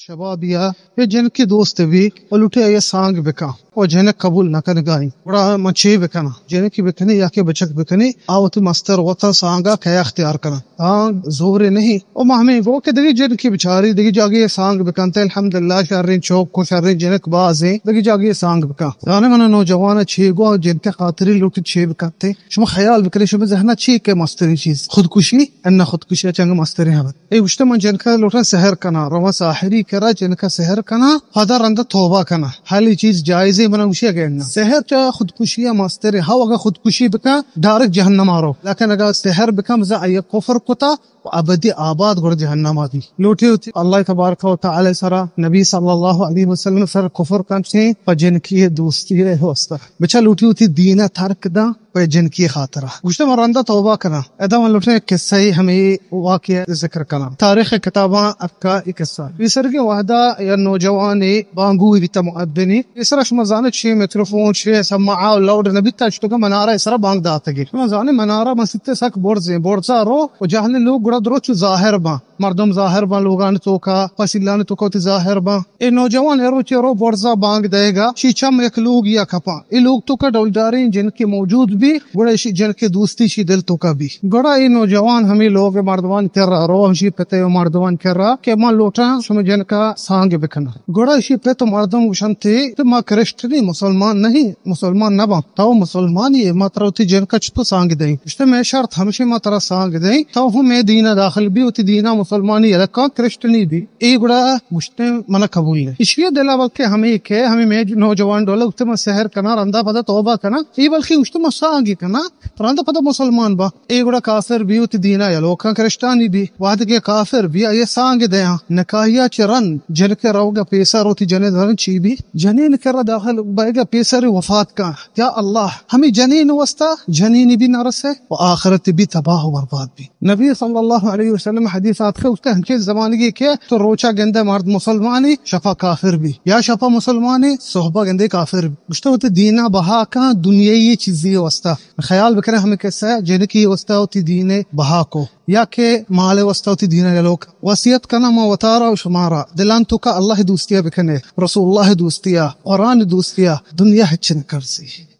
شبابية جنك دوست بي ولوٹے یہ سانگ بکا او جنک قبول نہ کن گائی بڑا مچے بکنا جنک بکنے یا کہ بچک بکنے آوت مستر وتا سانگا کیا اختیار کرنا ہاں زور نہیں او ہمیں وہ کہ دگی جنک بیچاری دگی جاگے سانگ بکنتے الحمدللہ شرین چوک کو شرین جنک بازیں دگی جاگے سانگ بکا جانے من نوجوان چھ گو جن کے خاطری لوٹ چھ بکتے شما خیال بکرے شما ذہنہ چھ کے مستری چیز خودکشی ان خودکشی چنگ مستری ہیں اے وشت من جن کا لوٹا سحر کنا روا ساحری کرا جن کا سحر کنا خدا رندا توبہ کنا حالی چیز جائز من وشی گنا سحر چا خودکشی مستری ہا اگر خودکشی بکا ڈائریکٹ جہنم آرو لیکن اگر سحر بکا مزا ای کفر کتا ابدی آباد گڑ جہنم آدی لوٹی ہوتی اللہ تبارک و تعالی سرا نبی صلی اللہ علیہ وسلم سر کفر کرتے پر جن کی دوستی ہے ہوستا بچا لوٹی ہوتی دین ترک دا پر جن کی خاطرہ گوشت مرندہ توبہ کنا ادا من لوٹنے قصہ ہمیں واقعہ ذکر کنا تاریخ کتاباں اکا ایک قصہ اسر کے وحدہ یا نوجوان بانگوی بیتا مؤذنی اسر شمزانت شی میکروفون شی سماعہ لاؤڈ نبی تاچتو کا منارہ اسر بانگ داتا گی شمزانے منارہ مسجد سک بورزیں بورزا رو و جہل لوگ گڑا درو چو ظاہر با مردم ظاہر با لوگان تو کا فصیلان تو کو ظاہر با اے نوجوان رو چرو بورزا بانگ دے گا شیچم ایک لوگ یا کپا اے لوگ تو کا ڈولدارین جن کے موجود بھی گڑا جن کے دوستی شی دل تو کا بھی گڑا اے نوجوان ہمیں لوگ مردوان کر رہا رو ہمشی پتے مردوان کر رہا کہ ماں لوٹا شما جن کا سانگ بکنا گڑا اسی پہ تو مردم وشنتے تو ماں کرسچنی مسلمان نہیں مسلمان نہ با تو مسلمانی ماتروتی جن کا چھتو سانگ دیں اس میں شرط ہمشی ماترا سانگ دیں تو ہمیں دینہ داخل بھی ہوتی دینہ مسلمانی رکھا کرسچنی بھی اے گڑا مشتے منہ قبول ہے اس لیے دلا وقت ہمیں کہ ہمیں میں نوجوان ڈولا اکتما سحر کنا رندہ پدا توبہ کنا ای بلکہ اکتما سانگی کنا رندہ پدا مسلمان با اے گڑا کافر بھی ہوتی دینہ یا لوکا کرسچانی بھی وعد کے کافر بھی یہ سانگ دیا نکاہیا چرن جن کے روگا پیسر ہوتی جنے دھرن چی بھی جنین کر داخل بائے گا پیسر وفات کا یا اللہ ہمیں جنین وستا جنین بھی نرس ہے و آخرت بھی تباہ و برباد بھی نبی صلی اللہ علیہ وسلم حدیثات کے اس کے ہنچے زمانگی کے تو روچا گندے مرد مسلمانی شفا کافر بھی یا شفا مسلمانی صحبہ گندے کافر بھی گشتہ ہوتے دینہ بہا کا دنیای چیزی وستا خیال بکرے ہمیں کیسا ہے جن کی وستا ہوتی دین بہا کو یا کہ مال وستا ہوتی دین لوگ وصیت کنا ما وطارا و شمارا دلان تو کا اللہ دوستیا بکنے رسول اللہ دوستیا قرآن دوستیا دنیا ہچن کرسی